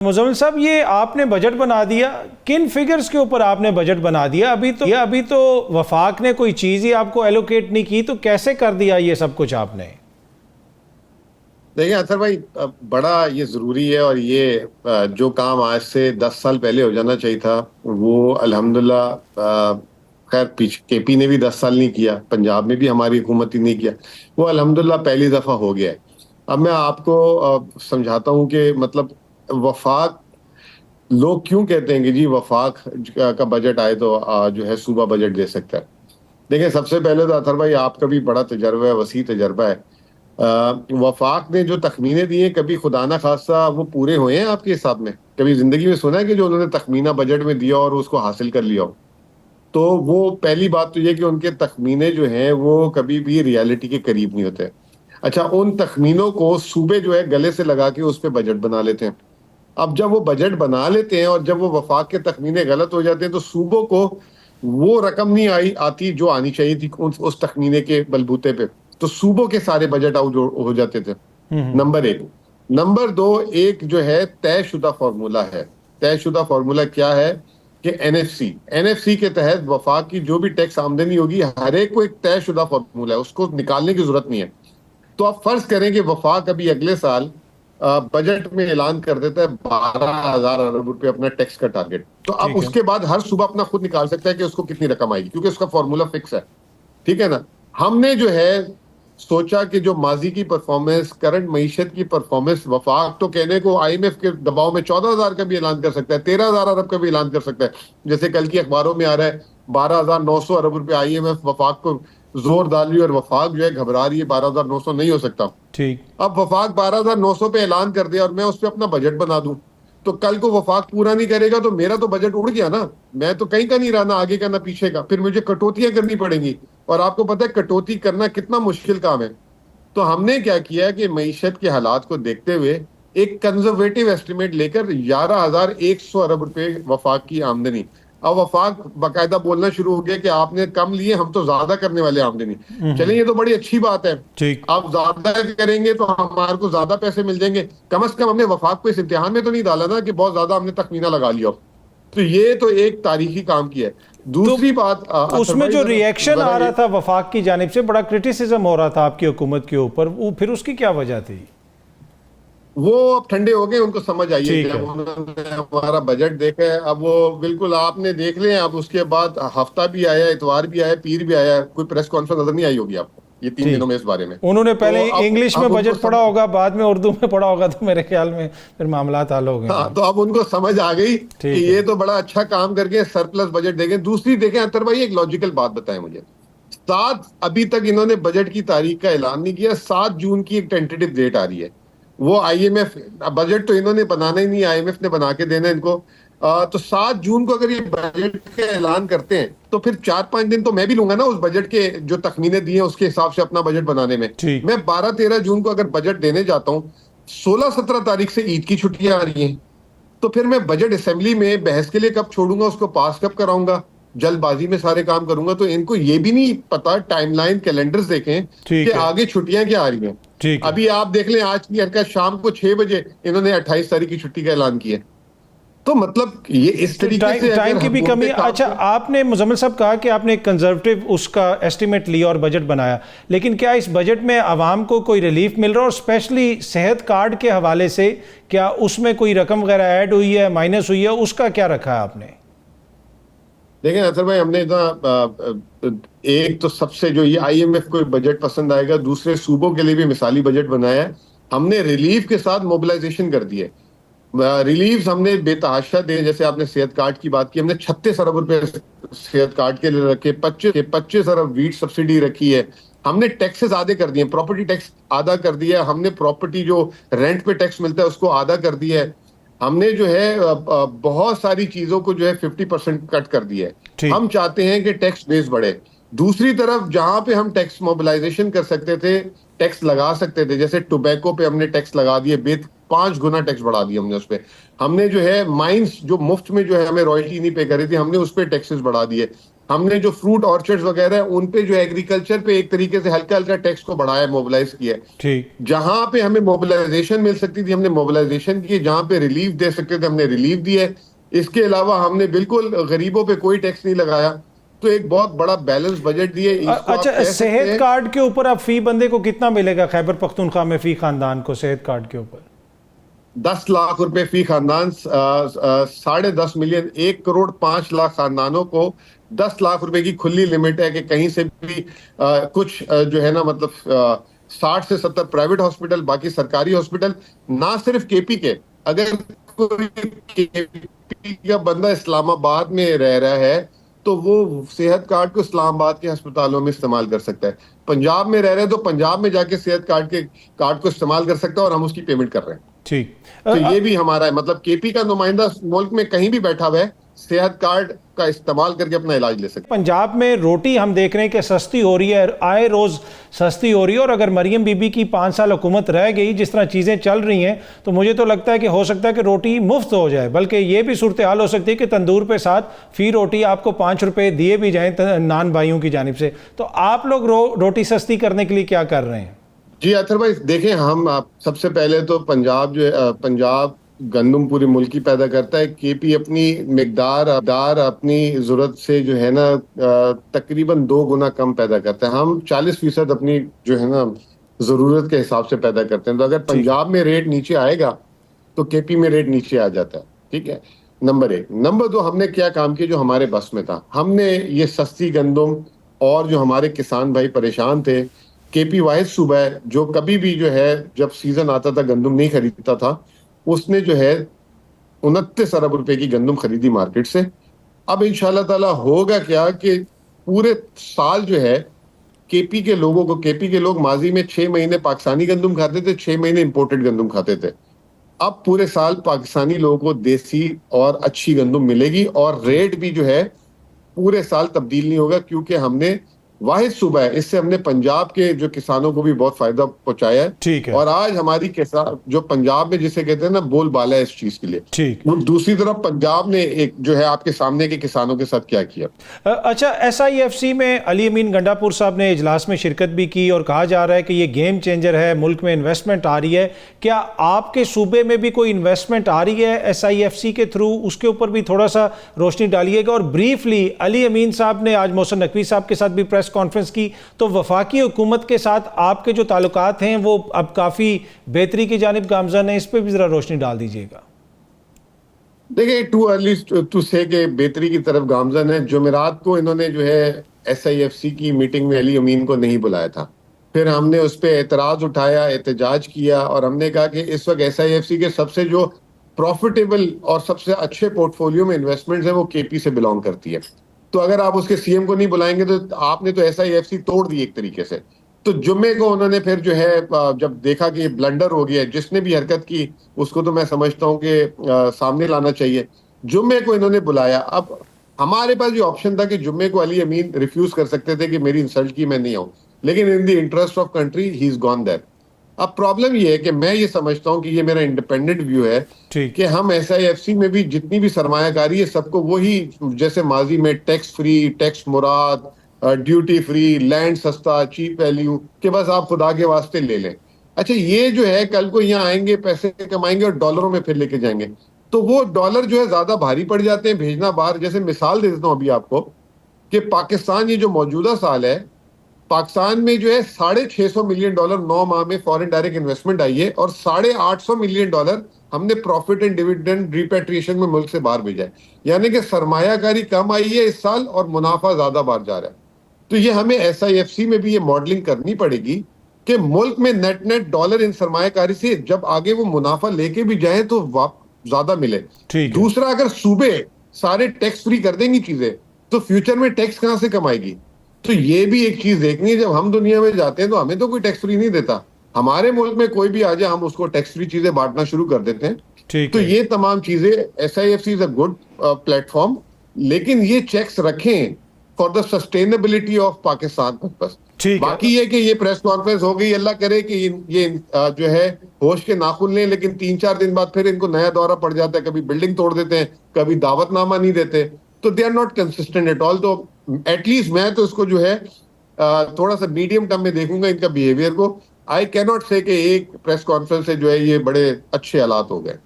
मुज़म्मिल साहब, ये आपने बजट बना दिया, किन फिगर्स के ऊपर आपने बजट बना दिया? अभी तो वफाक ने कोई चीज़ ही आपको एलोकेट नहीं की, तो कैसे कर दिया ये सब कुछ आपने? देखिए अतर भाई, बड़ा ये जरूरी है। और ये जो काम आज से 10 साल पहले हो जाना चाहिए था, वो अल्हम्दुलिल्लाह खैर पीछे केपी ने भी 10 साल नहीं किया, पंजाब में भी हमारी हुकूमत ही नहीं किया। वो अल्हम्दुलिल्लाह पहली दफा हो गया है। अब मैं आपको समझाता हूँ कि मतलब वफाक, लोग क्यों कहते हैं कि जी वफाक का बजट आए तो जो है सूबा बजट दे सकता है। देखिए सबसे पहले तो अतर भाई, आपका भी बड़ा तजर्बा है, वसी तजर्बा है। वफाक ने जो तखमीने दिए, कभी खुदा ना खास्ता वो पूरे हुए हैं आपके हिसाब में? कभी जिंदगी में सुना है कि जो उन्होंने तखमीना बजट में दिया और उसको हासिल कर लिया हो? तो वो पहली बात तो ये कि उनके तखमीने जो हैं वो कभी भी रियलिटी के करीब नहीं होते। अच्छा, उन तखमीनों को सूबे जो है गले से लगा के उस पर बजट बना लेते हैं। अब जब वो बजट बना लेते हैं और जब वो वफाक के तखमीने गलत हो जाते हैं, तो सूबों को वो रकम नहीं आती जो आनी चाहिए थी उस तखमीने के बलबूते पे। तो सूबों के सारे बजट आउट हो जाते थे। नंबर एक। नंबर दो, एक जो है तयशुदा फॉर्मूला है। तयशुदा फॉर्मूला क्या है कि एनएफसी एनएफसी के तहत वफाक की जो भी टैक्स आमदनी होगी, हर एक को एक तयशुदा फॉर्मूला है, उसको निकालने की जरूरत नहीं है। तो आप फर्ज करें कि वफाक अभी अगले साल बजट में ऐलान कर देता है 12,000 अरब रुपए अपना टैक्स का टारगेट। तो अब ठीक है। उसके बाद हर सूबा अपना खुद निकाल सकता है कि उसको कितनी रकम आएगी, क्योंकि उसका फॉर्मूला फिक्स है। ठीक है ना? हमने जो है सोचा कि जो माजी की परफॉर्मेंस, करंट मईशत की परफॉर्मेंस, वफाक तो कहने को आईएमएफ के दबाव में 14,000 का भी ऐलान कर सकता है, 13,000 अरब का भी ऐलान कर सकता है। जैसे कल की अखबारों में आ रहा है 12,900 अरब रुपए आईएमएफ वफाक को जोर डाल रही है, और वफाक जो है घबरा रही है, 12,900 नहीं हो सकता। ठीक। अब वफाक 12,900 पे ऐलान कर दिया और मैं उस पर अपना बजट बना दूं, तो कल को वफाक पूरा नहीं करेगा तो मेरा तो बजट उड़ गया ना। मैं तो कहीं का नहीं रहा, ना आगे का ना पीछे का। फिर मुझे कटौतियां करनी पड़ेंगी, और आपको पता है कटौती करना कितना मुश्किल काम है। तो हमने क्या किया कि मईशत के हालात को देखते हुए एक कंजर्वेटिव एस्टिमेट लेकर 11,100 अरब रुपए वफाक की आमदनी। अब वफाक बाकायदा बोलना शुरू हो गया कि आपने कम लिए, हम तो ज्यादा करने वाले आमदनी। चलिए, ये तो बड़ी अच्छी बात है। ठीक। आप ज्यादा करेंगे तो हमारे को ज्यादा पैसे मिल जाएंगे। कम से कम हमने वफाक को इस इम्तिहान में तो नहीं डाला ना कि बहुत ज्यादा हमने तखमीना लगा लिया। तो ये तो एक तारीखी काम किया है। तो दूसरी बात, उसमें जो रिएक्शन आ रहा था वफाक की जानिब से, बड़ा क्रिटिसिज्म हो रहा था आपकी हुकूमत के ऊपर, वो फिर उसकी क्या वजह थी? वो अब ठंडे हो गए, उनको समझ आई है। ठीक है। जब उन्होंने हमारा बजट देखा है, अब वो बिल्कुल आपने देख लिया। अब उसके बाद हफ्ता भी आया, इतवार भी आया, पीर भी आया, कोई प्रेस कॉन्फ्रेंस नजर नहीं आई होगी आपको ये 3 दिनों ठीक। में इस बारे में। उन्होंने तो पहले इंग्लिश में अब उनको बजट पढ़ा होगा, बाद में उर्दू में पढ़ा होगा, तो मेरे ख्याल में फिर मामला हल हो गए हाँ, होंगे। तो अब उनको समझ आ गई कि ठीक है। ये तो बड़ा अच्छा काम करके सरप्लस बजट देंगे। दूसरी देखें अतर भाई, एक लॉजिकल बात बताएं मुझे। 7, अभी तक इन्होंने बजट की तारीख का ऐलान नहीं किया। 7 जून की एक टेंटेटिव डेट आ रही है। वो आईएमएफ, बजट तो इन्होंने बनाना ही नहीं, आईएमएफ ने बना के देना इनको। तो 7 जून को अगर ये बजट का ऐलान करते हैं, तो फिर 4-5 दिन तो मैं भी लूंगा ना उस बजट के जो तखमीने दिए उसके हिसाब से अपना बजट बनाने में। ठीक। मैं 12-13 जून को अगर बजट देने जाता हूँ, 16-17 तारीख से ईद की छुट्टियां आ रही हैं। तो फिर मैं बजट असेंबली में बहस के लिए कब छोड़ूंगा, उसको पास कब कराऊंगा? जल्दबाजी में सारे काम करूंगा। तो इनको ये भी नहीं पता, टाइमलाइन कैलेंडर्स देखें कि ठीक है। आगे छुट्टियां क्या आ रही हैं। ठीक है। अभी आप देख लें, आज की हरकत, शाम को 6 बजे इन्होंने 28 तारीख की छुट्टी का ऐलान किया। तो मतलब ये इस तो तरीके से टाइम अगर की भी कमी। हुकूमतें काम अच्छा, आपने मुज़म्मिल साहब कहा कि आपने एक कंजर्वेटिव उसका एस्टिमेट लिया और बजट बनाया, लेकिन क्या इस बजट में आवाम को कोई रिलीफ मिल रहा है? और स्पेशली सेहत कार्ड के हवाले से क्या उसमें कोई रकम वगैरह ऐड हुई है, माइनस हुई है, उसका क्या रखा है आपने? देखें अतर भाई, हमने एक तो सबसे जो ये आईएमएफ को बजट पसंद आएगा, दूसरे सूबों के लिए भी मिसाली बजट बनाया है। हमने रिलीफ के साथ मोबिलाइजेशन कर दी है। रिलीफ हमने बेतहाशा दे, जैसे आपने सेहत कार्ड की बात की, हमने 36 अरब रुपए सेहत कार्ड के लिए रखे, 25 अरब वीट सब्सिडी रखी है। हमने टैक्सेस आधे कर दिए, प्रॉपर्टी टैक्स आधा कर दिया, हमने प्रॉपर्टी जो रेंट पे टैक्स मिलता है उसको आधा कर दिया है। हमने जो है बहुत सारी चीजों को जो है 50% कट कर दिया है। ठीक। हम चाहते हैं कि टैक्स बेस बढ़े। दूसरी तरफ जहां पे हम टैक्स मोबिलाइजेशन कर सकते थे, टैक्स लगा सकते थे, जैसे टोबैको पे हमने टैक्स लगा दिए, 5 गुना टैक्स बढ़ा दिया हमने उस पे। हमने जो है माइंस जो मुफ्त में जो है हमें रॉयल्टी नहीं पे करी थी, हमने उस पे टैक्सेस बढ़ा दिए। हमने जो फ्रूट ऑर्चर्ड्स वगैरह है उन पे जो एग्रीकल्चर पे एक तरीके से हल्का हल्का टैक्स को बढ़ाया, मोबिलाइज किया है। ठीक। जहां पे हमें मोबिलाइजेशन मिल सकती थी हमने मोबिलाइजेशन की, जहां पे रिलीफ दे सकते थे हमने रिलीफ दी है। इसके अलावा हमने बिल्कुल गरीबों पे कोई टैक्स नहीं लगाया। तो एक बहुत बड़ा बैलेंस बजट दिए। इसको आप अच्छा, कह सकते सेहत हैं कार्ड के ऊपर अब फी बंदे को कितना मिलेगा खैबर पख्तूनख्वा में, फी खानदान को सेहत कार्ड के ऊपर? 10 लाख रुपए फी खानदान, 10.5 मिलियन, 1 करोड़ 5 लाख खानदानों को 10 लाख रुपए की खुली लिमिट है कि कहीं से भी कुछ जो है ना, मतलब 60 से 70 प्राइवेट हॉस्पिटल, बाकी सरकारी हॉस्पिटल। ना सिर्फ केपी के, अगर कोई केपी का बंदा इस्लामाबाद में रह रहा है तो वो सेहत कार्ड को इस्लामाबाद के अस्पतालों में इस्तेमाल कर सकता है। पंजाब में रह रहे हैं तो पंजाब में जाके सेहत कार्ड को इस्तेमाल कर सकता है, और हम उसकी पेमेंट कर रहे हैं। ठीक। तो ये भी हमारा है, मतलब केपी का नुमाइंदा मुल्क में कहीं भी बैठा हुआ है, सेहत कार्ड का इस्तेमाल करके अपना इलाज ले सकते हैं। पंजाब में रोटी हम देख रहे हैं कि सस्ती हो रही है, आए रोज सस्ती हो रही है, और अगर मरियम बीबी की 5 साल हुकूमत रह गई, जिस तरह चीज़ें चल रही हैं, तो मुझे तो लगता है कि हो सकता है कि रोटी मुफ्त हो जाए। बल्कि ये भी सूरत हाल हो सकती है कि तंदूर पे साथ फी रोटी आपको 5 रुपए दिए भी जाएं नान भाइयों की जानिब से। तो आप लोग रोटी सस्ती करने के लिए क्या कर रहे हैं? जी अतर भाई, देखें, हम सबसे पहले तो पंजाब जो है, पंजाब गंदम पूरे मुल्क की पैदा करता है। केपी अपनी मिकदार अपनी जरूरत से जो है ना तकरीबन 2 गुना कम पैदा करता है। हम 40% अपनी जो है ना जरूरत के हिसाब से पैदा करते हैं। तो अगर पंजाब में रेट नीचे आएगा तो केपी में रेट नीचे आ जाता है। ठीक है, नंबर 1। नंबर 2, हमने क्या काम किया जो हमारे बस में था। हमने ये सस्ती गंदम, और जो हमारे किसान भाई परेशान थे, केपी वाहिद सूबा है जो कभी भी जो है जब सीजन आता था गंदम नहीं खरीदता था, उसने जो है 29 अरब रुपए की गंदम खरीदी मार्केट से। अब इंशाल्लाह ताला होगा क्या कि पूरे साल जो है केपी के लोगों को, केपी के लोग माजी में 6 महीने पाकिस्तानी गंदम खाते थे, 6 महीने इंपोर्टेड गंदम खाते थे। अब पूरे साल पाकिस्तानी लोगों को देसी और अच्छी गंदम मिलेगी, और रेट भी जो है पूरे साल तब्दील नहीं होगा, क्योंकि हमने वाहिद सूबा है, इससे हमने पंजाब के जो किसानों को भी बहुत फायदा पहुंचाया है। ठीक है। और आज हमारी किसान जो पंजाब में जिसे कहते हैं ना बोलबाला है इस चीज के लिए। ठीक। वो दूसरी तरफ पंजाब ने एक जो है आपके सामने के किसानों के साथ क्या किया। अच्छा, SIFC में अली अमीन गंडापुर साहब ने इजलास में शिरकत भी की, और कहा जा रहा है कि ये गेम चेंजर है, मुल्क में इन्वेस्टमेंट आ रही है। क्या आपके सूबे में भी कोई इन्वेस्टमेंट आ रही है SIFC के थ्रू? उसके ऊपर भी थोड़ा सा रोशनी डालिएगा। और ब्रीफली, अली अमीन साहब ने आज मोहसिन नकवी साहब के साथ भी प्रेस कॉन्फ्रेंस की, तो वफाकी हुकूमत के साथ आपके जो ताल्लुकात हैं वो अब काफ़ी बेहतरी की जानिब गामज़न है, इस पर भी ज़रा रोशनी डाल दीजिएगा। देखिए, टू अर्ली टू से के बेहतरी की तरफ गामजन है। जुमेरात को इन्होंने जो है SIFC की मीटिंग में अली अमीन को नहीं बुलाया था। फिर हमने उस पर एतराज उठाया, एहतजाज किया, और हमने कहा कि इस वक्त SIFC के सबसे जो प्रॉफिटेबल और सबसे अच्छे पोर्टफोलियो में इन्वेस्टमेंट्स है वो केपी से बिलोंग करती है। तो अगर आप उसके CM को नहीं बुलाएंगे तो आपने तो SIFC तोड़ दी एक तरीके से। तो जुम्मे को उन्होंने फिर जो है जब देखा कि ये ब्लंडर हो गया, जिसने भी हरकत की उसको तो मैं समझता हूँ कि सामने लाना चाहिए। जुम्मे को इन्होंने बुलाया। अब हमारे पास ये ऑप्शन था कि जुम्मे को अली अमीन रिफ्यूज कर सकते थे कि मेरी इंसल्ट की, मैं नहीं आऊं, लेकिन in the interest of country he is gone there. अब प्रॉब्लम ये है कि मैं ये समझता हूँ कि ये मेरा इंडिपेंडेंट व्यू है कि हम SIFC में भी जितनी भी सरमायाकारी है सबको वही, जैसे माजी में टैक्स फ्री, टैक्स मुराद, ड्यूटी फ्री, लैंड सस्ता, चीप वैल्यू, कि बस आप खुदा के वास्ते ले लें। अच्छा, ये जो है कल को यहाँ आएंगे, पैसे कमाएंगे और डॉलरों में फिर लेके जाएंगे, तो वो डॉलर जो है ज्यादा भारी पड़ जाते हैं भेजना बाहर। जैसे मिसाल दे देता हूँ अभी आपको कि पाकिस्तान, ये जो मौजूदा साल है, पाकिस्तान में जो है $650 मिलियन 9 माह में फॉरेन डायरेक्ट इन्वेस्टमेंट आई है, और $850 मिलियन हमने प्रॉफिट एंड डिविडेंड रिपेट्रिएशन में मुल्क से बाहर भेजा है। यानी कि सरमायाकारी कम आई है इस साल और मुनाफा ज्यादा बाहर जा रहा है। तो ये हमें SIFC में भी ये मॉडलिंग करनी पड़ेगी कि मुल्क में नेट नेट डॉलर इन सरमायाकारी से जब आगे वो मुनाफा लेके भी जाए तो ज्यादा मिले। दूसरा, अगर सूबे सारे टैक्स फ्री कर देंगी चीजें तो फ्यूचर में टैक्स कहां से कमाएगी? तो ये भी एक चीज देखनी है। जब हम दुनिया में जाते हैं तो हमें तो कोई टैक्स फ्री नहीं देता, हमारे मुल्क में कोई भी आ जाए हम उसको टैक्स फ्री चीजें बांटना शुरू कर देते हैं। तो ये तमाम चीजें, SIFC is a good platform, लेकिन ये चेक्स रखें for the sustainability of Pakistan purpose. बाकी ये कि ये प्रेस कॉन्फ्रेंस हो गई, अल्लाह करे कि ये जो है होश के नाखून लें, लेकिन 3-4 दिन बाद फिर इनको नया दौरा पड़ जाता है। कभी बिल्डिंग तोड़ देते हैं, कभी दावतनामा नहीं देते। तो they are not consistent at all. तो एटलीस्ट मैं तो इसको जो है थोड़ा सा मीडियम टर्म में देखूंगा इनका बिहेवियर को। आई कैन नॉट से कि एक प्रेस कॉन्फ्रेंस से जो है ये बड़े अच्छे हालात हो गए।